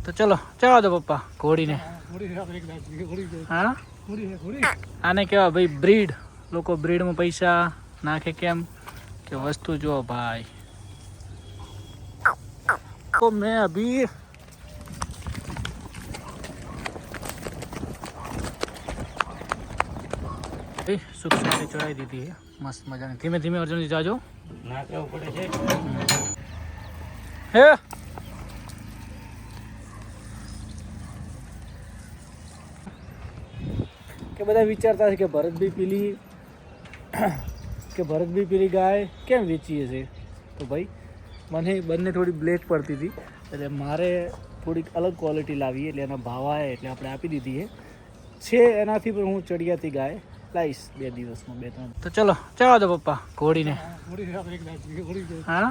તો ચલો ચડવા દો પપ્પા ઘોડીને. હા આને કેવા ભાઈ બ્રીડ. લોકો બ્રીડમાં પૈસા નાખે કેમ કે વસ્તુ જો ભાઈ. तो मैं अभी सुख शांति चढ़ाई दी थी मस्त मजा नहीं. धीमे धीमे अर्जुन जी जाजो ना કેવું પડે છે હે કે બધા વિચારતા છે કે ભરતભાઈ પેલી ગાય કેમ વેચીએ છે. તો ભાઈ મને બંને થોડી બ્લેક પડતી હતી એટલે મારે થોડીક અલગ ક્વોલિટી લાવી એટલે એના ભાવ આવે એટલે આપણે આપી દીધી છે. એનાથી પણ હું ચડિયાતી ગાય લાવીશ 2 દિવસમાં 2-3. તો ચલો ચડવા દો પપ્પા ઘોડીને. હા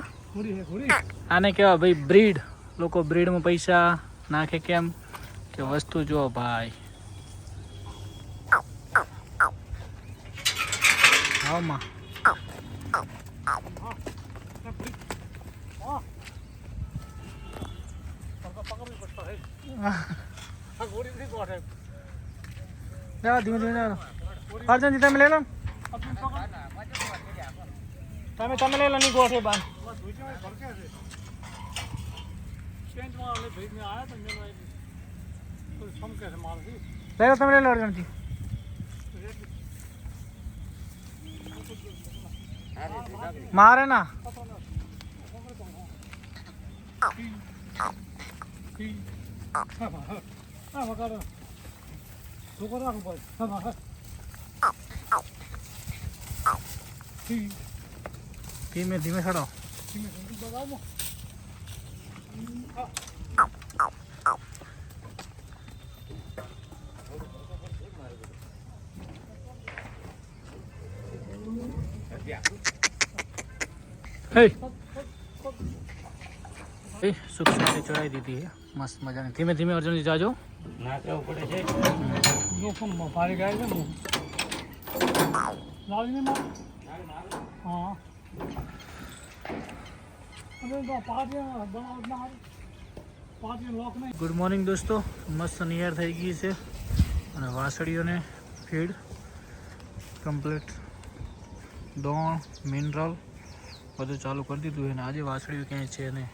આને કેવા ભાઈ બ્રીડ. લોકો બ્રીડમાં પૈસા નાખે કેમ કે વસ્તુ જો ભાઈ. હા માં ધીમે ધીમે અર્જુનજી તમે લઈ લો તમે લઈ લો ની ગોઠે બાર લઈ લો તમે લઈ લો અર્જુનજી. મારે ના ધીમે ધીમે ચડો. સુખ શાંતિ ચડાવી દીધી છે મસ્ત મજાની. ધીમે ધીમે અર્જુન जी જાજો ના કેવું પડે છે જોખમમાં ભારી ગાય છે લાવીને માર. હા ગુડ મોર્નિંગ દોસ્તો. મસ્ત નિયર થઈ ગઈ છે અને વાસળીઓને ફીડ કમ્પ્લીટ દોણ મિનરલ બધું ચાલુ કરી દીધું છે. અને આજે વાસળીઓ ક્યાંય છે નહીં.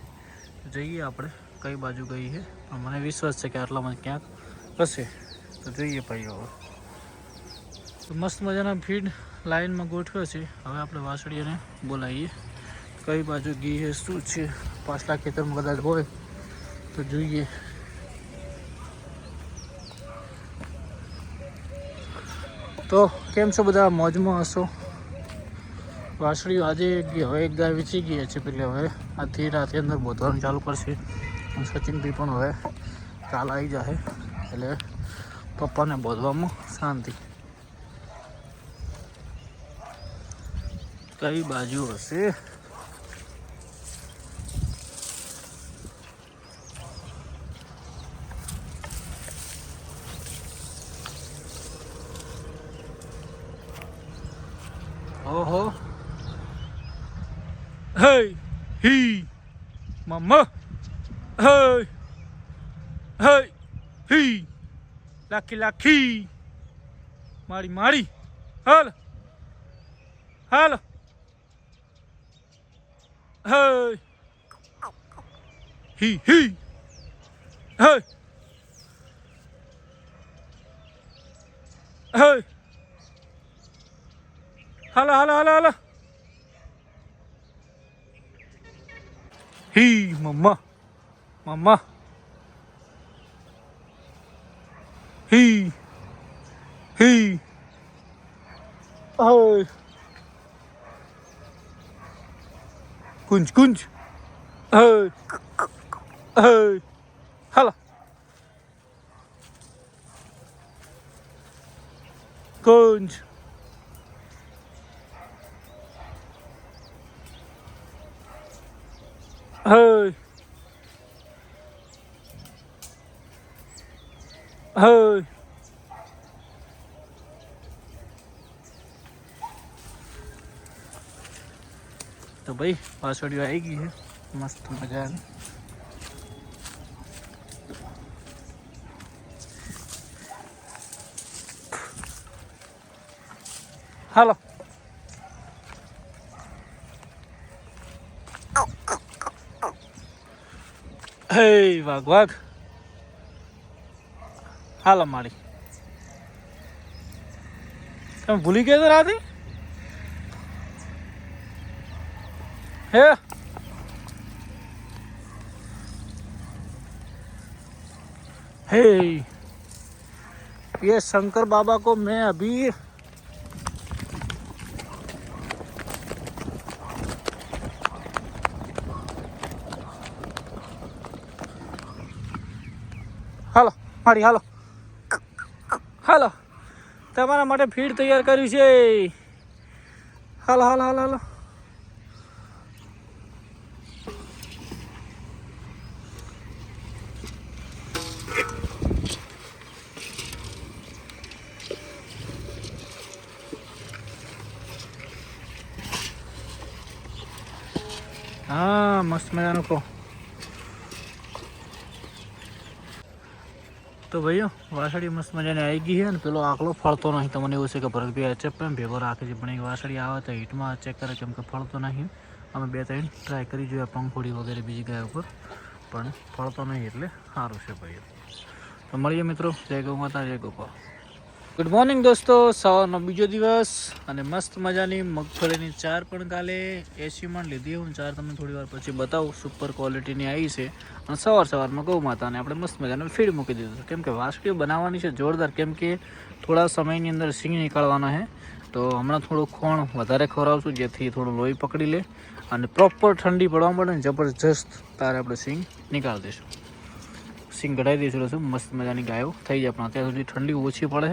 જઈએ આપણે કઈ બાજુ ગઈ છે પણ મને વિશ્વાસ છે કે આટલામાં ક્યાંક હશે. તો જોઈએ ભાઈ. હવે તો મસ્ત મજાના ફીડ લાઈનમાં ગોઠવ્યો છે. હવે આપણે વાસળીઓને બોલાવીએ કઈ બાજુ ગઈ છે શું છે. પાછલા ખેતરમાં કદાચ હોય તો જોઈએ. તો કેમ છો બધા? મોજમાં હશો? વાસળીઓ આજે હવે એક ગાય વેચી ગઈ છે પેલી. હવે આથી રાતે અંદર બોધવાનું ચાલુ કરશે. સચિનભાઈ પણ હવે કાલ આવી જશે એટલે પપ્પાને બોધવામાં શાંતિ. કઈ બાજુ હશે? ઓહો hey he mama hey hey he lucky મારી હાલ હાલ hey he hey hey hello he mama he hey kunj hey hello kunj hey તો ભાઈ પાછળીઓ આવી ગઈ છે મસ્ત મજાની. હાલો હે વાઘ વાઘ હાલો મારી તમે ભૂલી ગયા તો રાતે હે हे ये शंकर बाबा को मैं अभी હાલો મારી હાલો હાલો તમારા માટે ફીડ તૈયાર કર્યું છે હાલો હાલો હાલો હાલો हाँ मस्त मजानो को तो भैया वासड़ी मस्त मजा ने आई गई है पेलो आकलो फलतो नहीं तो मैंने उसे भरत भी एचएफ में भेगो राखे છે પણ વાસળી આવે તો હીટમાં ચેક કરે કેમ કે ફળતો નહીં અમે બે ત્રણ ટ્રાય કરી જોઈએ પંખોડી વગેરે બીજી ગાય ઉપર પણ ફળતો નહીં એટલે સારું છે ભાઈ તો મળીએ મિત્રો જય ગૌ માતા જય ગોપાલ ગુડ મોર્નિંગ દોસ્તો સવારનો બીજો દિવસ અને મસ્ત મજાની મગફળીની ચાર પણ કાલે 80 મણ લીધી હું ચાર તમને થોડી વાર પછી બતાવું સુપર ક્વોલિટીની આવી છે અને સવારમાં ગૌ માતાને આપણે મસ્ત મજાનું ફીડ મૂકી દીધું કેમ કે વાસળીઓ બનાવવાની છે જોરદાર કેમ કે થોડા સમયની અંદર સિંગ નીકાળવાના છે તો હમણાં થોડું ખોણ વધારે ખવડાવશું જેથી થોડું લોહી પકડી લે અને પ્રોપર ઠંડી પડવા મળે ને જબરજસ્ત તારે આપણે સિંગ નીકાળી દઈશું સિંગ કઢાવી દઈશું એટલે મસ્ત મજાની ગાયો થઈ જાય પણ અત્યાર સુધી ઠંડી ઓછી પડે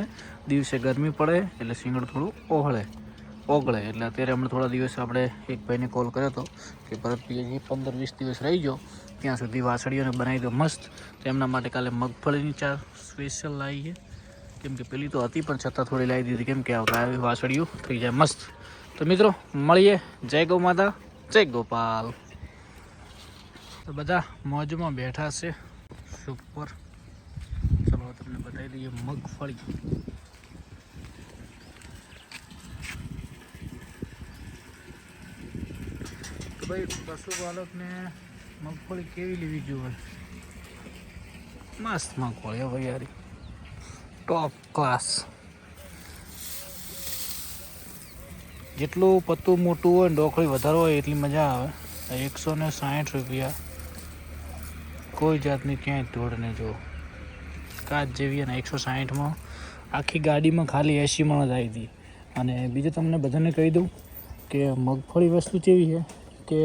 દિવસે ગરમી પડે એટલે સિંગડ થોડું ઓગળે એટલે અત્યારે હમણાં થોડા દિવસ આપણે એક ભાઈને કોલ કર્યો હતો કે ભરતભાઈ હજી 15-20 દિવસ રહી જાઓ ત્યાં સુધી વાસળીઓને બનાવી દો મસ્ત તો એમના માટે કાલે મગફળીની ચાર સ્પેશિયલ લાવી છે કેમ કે પેલી તો હતી પણ છતાં થોડી લાવી દીધી કેમ કે આવી વાસળીઓ થઈ જાય મસ્ત તો મિત્રો મળીએ જય ગૌ માતા જય ગોપાલ તો બધા મોજમાં બેઠા છે સુપર ચલો તમને બતાવી દઈએ મગફળી તો ભાઈ પશુપાલકને મગફળી કેવી લેવી જોઈએ મસ્ત મગફળી હવે યારી ટોપ ક્લાસ જેટલું પત્તું મોટું હોય ડોકળી વધારે હોય એટલી મજા આવે 160 રૂપિયા કોઈ જાતની ક્યાંય ધોળ નહીં જો કાચ જેવી અને 160માં આખી ગાડીમાં ખાલી 80 મણ જ આવી હતી અને બીજું તમને બધાને કહી દઉં કે મગફળી વસ્તુ કેવી છે કે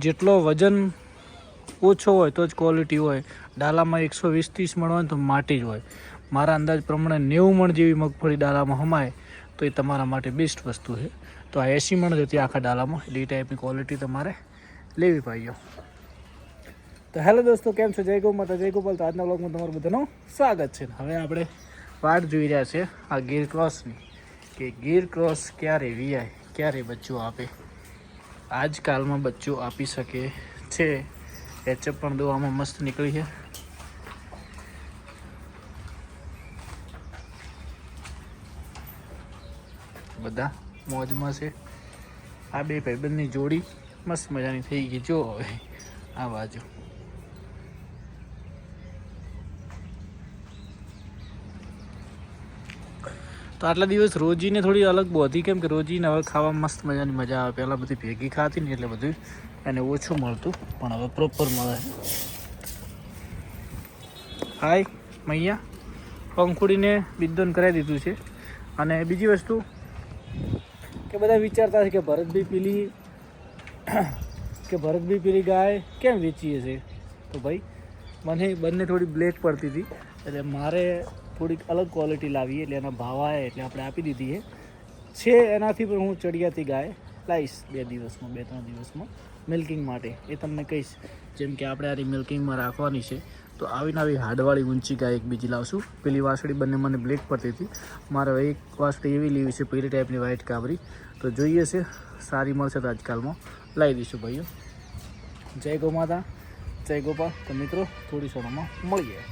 જેટલો વજન ઓછો હોય તો જ ક્વોલિટી હોય ડાલામાં 120-30 મણ હોય તો માટી જ હોય મારા અંદાજ પ્રમાણે 90 મણ જેવી મગફળી ડાલામાં હમાય તો એ તમારા માટે બેસ્ટ વસ્તુ છે તો આ 80 મણ જ હતી આખા ડાલામાં એટલે એ ટાઈપની ક્વોલિટી તમારે લેવી પાડ્યો તો હેલો દોસ્તો કેમ છો જય ગૌ માતા જય ગોપાલ તો આજના બ્લોગમાં તમારું બધાનું સ્વાગત છે હવે આપણે વાટ જોઈ રહ્યા છે આ ગીર ક્રોસની કે ગીર ક્રોસ ક્યારે વીઆય ક્યારે બચ્ચું આપે આજકાલમાં બચ્ચું આપી શકે છે એચએફ પણ દોવામાં મસ્ત નીકળી છે બધા મોજમાં છે આ બે ભાઈબંધની જોડી મસ્ત મજાની થઈ ગઈ જો હવે આ બાજુ તો આટલા દિવસ રોજીને થોડી અલગ બહુ હતી કેમ કે રોજીને હવે ખાવા મસ્ત મજાની મજા આવે પહેલાં બધી ભેગી ખાતી ને એટલે બધું એને ઓછું મળતું પણ હવે પ્રોપર મળે હાય મૈયા પંખુડીને બિદ્દોન કરાવી દીધું છે અને બીજી વસ્તુ કે બધા વિચારતા છે કે ભરતભાઈ પેલી ગાય કેમ વેચીએ છે તો ભાઈ મને બંને થોડી બ્લેક પડતી હતી એટલે મારે થોડીક અલગ ક્વોલિટી લાવી એટલે એના ભાવ આવે એટલે આપણે આપી દીધી છે એનાથી પણ હું ચડિયાતી ગાય લાવીશ 2-3 દિવસમાં મિલ્કિંગ માટે એ તમને કહીશ જેમ કે આપણે આરી મિલ્કિંગમાં રાખવાની છે તો આવીને આવી હાડવાળી ઊંચી ગાય એક બીજી લાવશું પેલી વાસળી બંને મને બ્લેક પડતી હતી મારે એક વાસળી એવી લેવી છે પેલી ટાઈપની વ્હાઇટ કાબરી તો જોઈએ છે સારી મળશે તો આજકાલમાં લાવી દઈશું ભાઈઓ જય ગૌ માતા જય ગોપાલ તો મિત્રો થોડી ક્ષણોમાં મળીએ